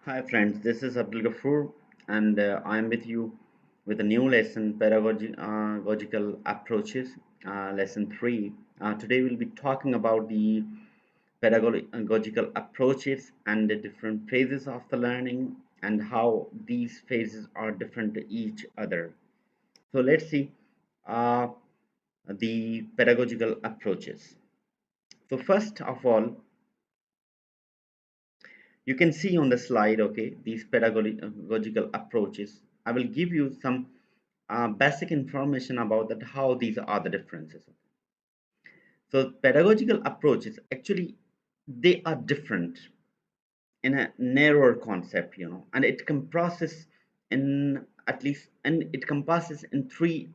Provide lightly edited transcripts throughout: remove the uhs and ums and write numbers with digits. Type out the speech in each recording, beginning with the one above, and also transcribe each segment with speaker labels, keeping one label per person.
Speaker 1: Hi friends, this is Abdul Ghafoor and I am with you with a new lesson, Pedagogical Approaches, lesson 3. Today we'll be talking about the pedagogical approaches and the different phases of the learning and how these phases are different to each other. So let's see uh, the pedagogical approaches. So first of all, you can see on the slide, okay, these pedagogical approaches. I will give you some basic information about that, how these are the differences. So pedagogical approaches, actually, they are different in a narrower concept, and it comprises in at least, and it compasses in three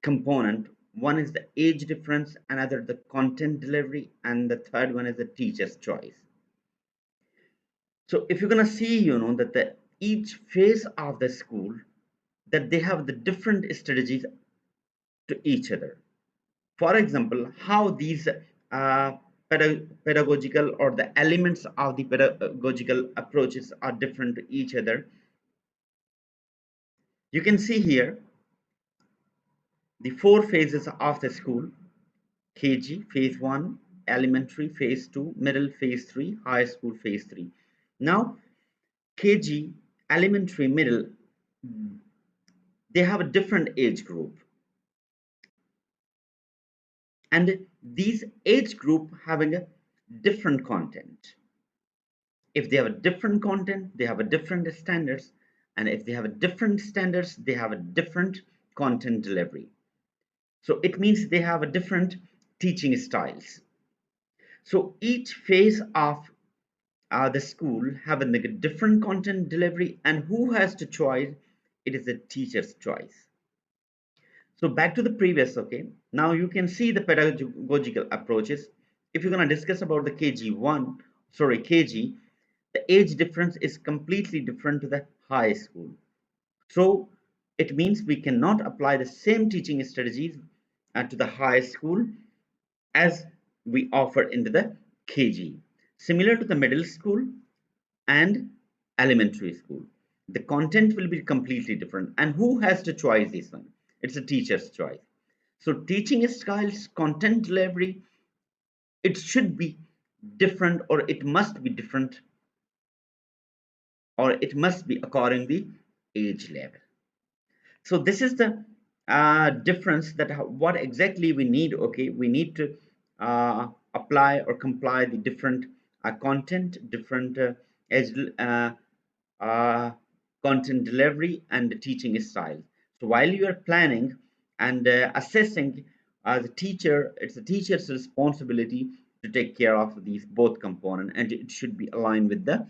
Speaker 1: component. One is the age difference, another the content delivery, and the third one is the teacher's choice. So if you're gonna see, that each phase of the school, that they have the different strategies to each other. For example, how these pedagogical or the elements of the pedagogical approaches are different to each other. You can see here the four phases of the school: KG, phase 1, elementary, phase 2, middle, phase 3, high school, phase 3. Now, KG, elementary, middle, they have a different age group, and these age group having a different content. If they have a different content, they have a different standards, and if they have a different standards, they have a different content delivery. So it means they have a different teaching styles. So each phase of the school having a different content delivery, and who has to choice? It is the teacher's choice. So back to the previous, okay. Now you can see the pedagogical approaches. If you're going to discuss about the KG, the age difference is completely different to the high school. So it means we cannot apply the same teaching strategies to the high school as we offer into the KG. Similar to the middle school and elementary school, the content will be completely different. And who has to choose this one? It's a teacher's choice. So teaching styles, content delivery, it should be different, or it must be different, or it must be according the age level. So this is the difference, that what exactly we need. Okay, we need to apply or comply the different content, different age, uh, content delivery and the teaching style. So while you are planning and assessing, as a teacher, it's the teacher's responsibility to take care of these both components, and it should be aligned with the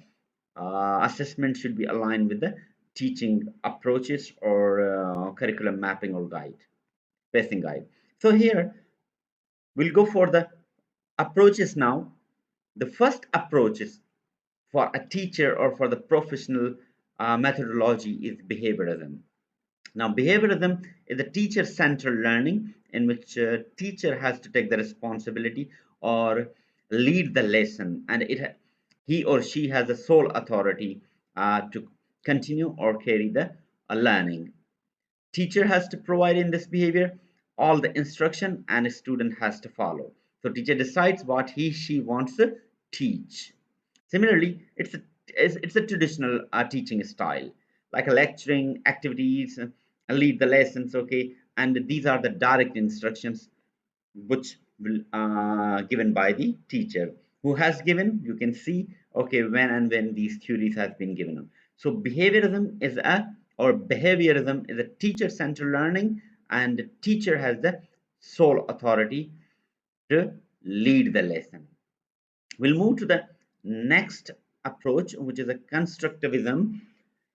Speaker 1: assessment should be aligned with the teaching approaches or curriculum mapping or guide, pacing guide. So here we'll go for the approaches now. The first approaches for a teacher or for the professional methodology is behaviorism. Now, behaviorism is a teacher-centered learning in which a teacher has to take the responsibility or lead the lesson, and he or she has the sole authority to continue or carry the learning. Teacher has to provide in this behavior all the instruction, and a student has to follow. So teacher decides what she wants to teach. Similarly, it's a traditional teaching style, like a lecturing activities, lead the lessons, okay, and these are the direct instructions which will given by the teacher, who has given, you can see, okay, when these theories has been given. So behaviorism is a teacher-centered learning, and the teacher has the sole authority to lead the lesson. We'll move to the next approach, which is a constructivism.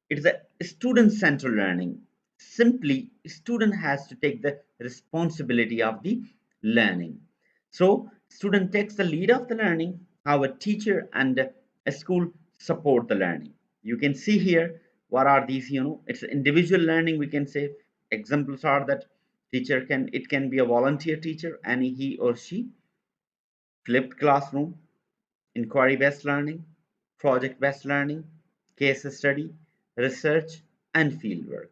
Speaker 1: It is a student-centered learning. Simply, student has to take the responsibility of the learning. So, student takes the lead of the learning, how a teacher and a school support the learning. You can see here what are these, it's individual learning, we can say. Examples are that it can be a volunteer teacher, and he or she, flipped classroom, inquiry based learning, project based learning, case study, research, and fieldwork.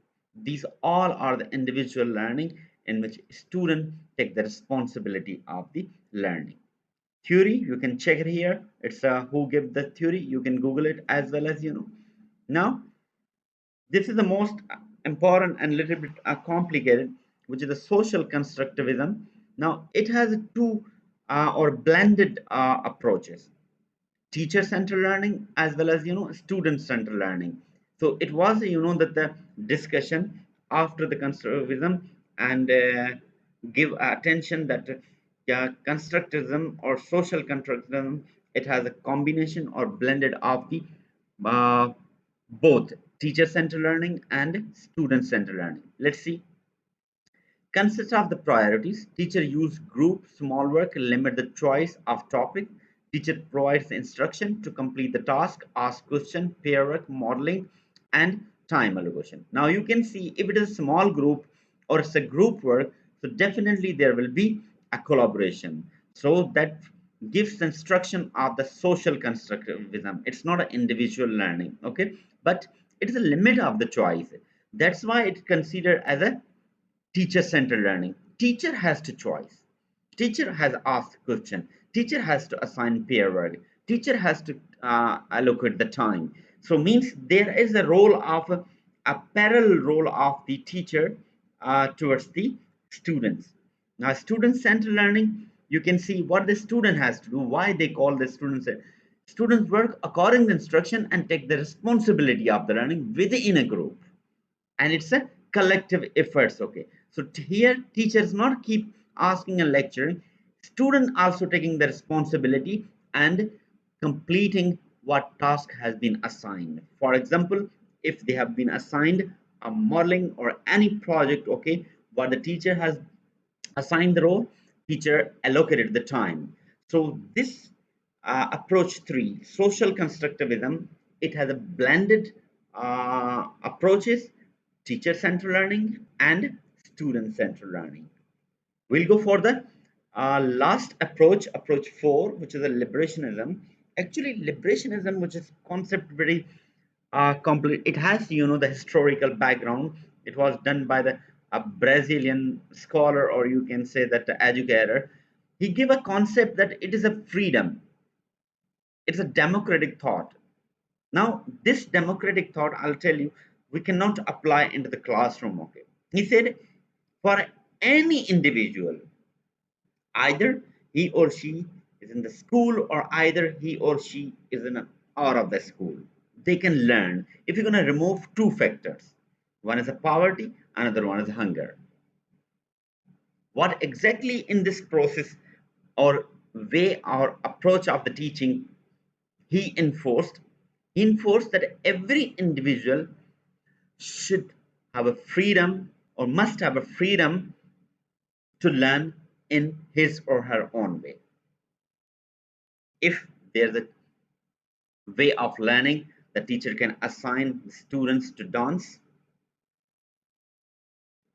Speaker 1: These all are the individual learning in which students take the responsibility of the learning. Theory, you can check it here. It's who gave the theory. You can Google it as well as you know. Now, this is the most important and little bit complicated, which is the social constructivism. Now, it has two or blended approaches: teacher-centered learning as well as student-centered learning. So it was that the discussion after the constructivism and give attention that constructivism or social constructivism, it has a combination or blended of the uh, both teacher-centered learning and student-centered learning. Let's see. Consists of the priorities. Teacher use group, small work, limit the choice of topic. Teacher provides the instruction to complete the task, ask question, pair work, modeling, and time allocation. Now you can see if it is a small group or it's a group work, so definitely there will be a collaboration. So that gives the instruction of the social constructivism. It's not an individual learning, okay? But it is a limit of the choice. That's why it's considered as a teacher-centered learning. Teacher has to choice. Teacher has asked question. Teacher has to assign peer work. Teacher has to allocate the time. So means there is a role of a parallel role of the teacher towards the students. Now, student-centered learning, you can see what the student has to do, why they call the students. Students work according to instruction and take the responsibility of the learning within a group, and it's a collective efforts. Okay, so here teachers not keep asking and lecturing, student also taking the responsibility and completing what task has been assigned. For example, if they have been assigned a modeling or any project, okay, what the teacher has assigned the role, teacher allocated the time. So this approach 3, social constructivism, it has a blended approaches: teacher-centered learning and student-centered learning. We'll go for the last approach, approach 4, which is a liberationism. Actually, liberationism, which is concept very complete. It has the historical background. It was done by the a Brazilian scholar, or you can say that the educator. He gave a concept that it is a freedom. It's a democratic thought. Now, this democratic thought, I'll tell you, we cannot apply into the classroom. Okay, he said, for any individual, either he or she is in the school or either he or she is in an out of the school, they can learn if you're going to remove two factors. One is a poverty, another one is hunger. What exactly in this process or way or approach of the teaching he enforced? He enforced that every individual should have a freedom or must have a freedom to learn in his or her own way. If there's a way of learning, the teacher can assign students to dance,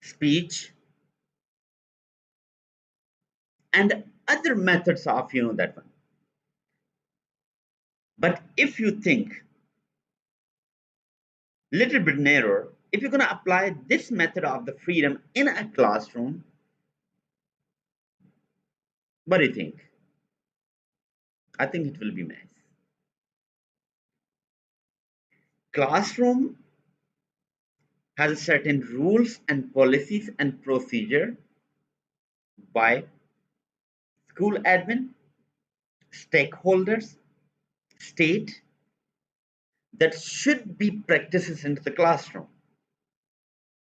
Speaker 1: speech, and other methods of that one. But if you think little bit narrower, if you're going to apply this method of the freedom in a classroom, what do you think? I think it will be mess. Classroom has certain rules and policies and procedure by school admin, stakeholders, state, that should be practices into the classroom.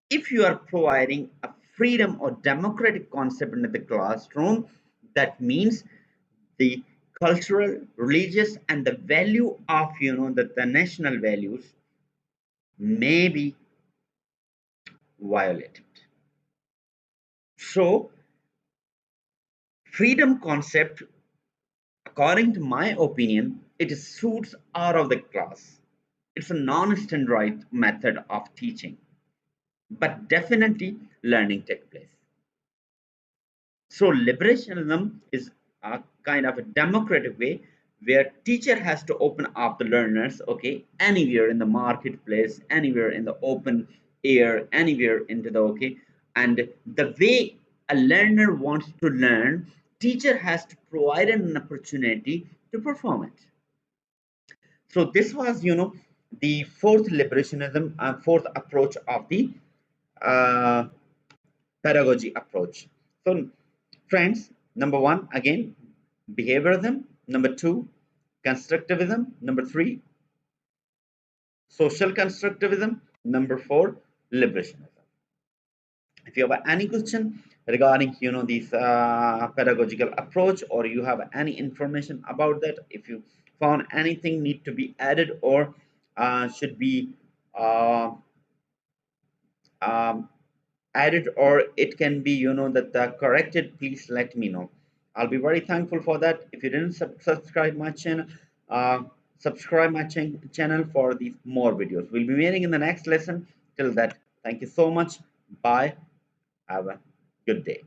Speaker 1: If you are providing a freedom or democratic concept into the classroom, that means the cultural, religious, and the value of the national values may be violated. So freedom concept, according to my opinion, it suits out of the class. It's a non-standardized method of teaching, but definitely learning takes place. So liberationism is a kind of a democratic way where teacher has to open up the learners, okay, anywhere in the marketplace, anywhere in the open air, anywhere into the, okay, and the way a learner wants to learn, teacher has to provide an opportunity to perform it. So this was, the fourth liberationism, fourth approach of the uh, pedagogy approach. So, friends, number one, again, behaviorism. Number two, constructivism. Number three, social constructivism. Number four, liberationism. If you have any question regarding, this pedagogical approach, or you have any information about that, if you found anything need to be added or should be uh, um, added, or it can be, that corrected, please let me know. I'll be very thankful for that. If you didn't subscribe my channel, uh, subscribe my channel for these more videos. We'll be meeting in the next lesson. Till that, thank you so much. Bye. Have a good day.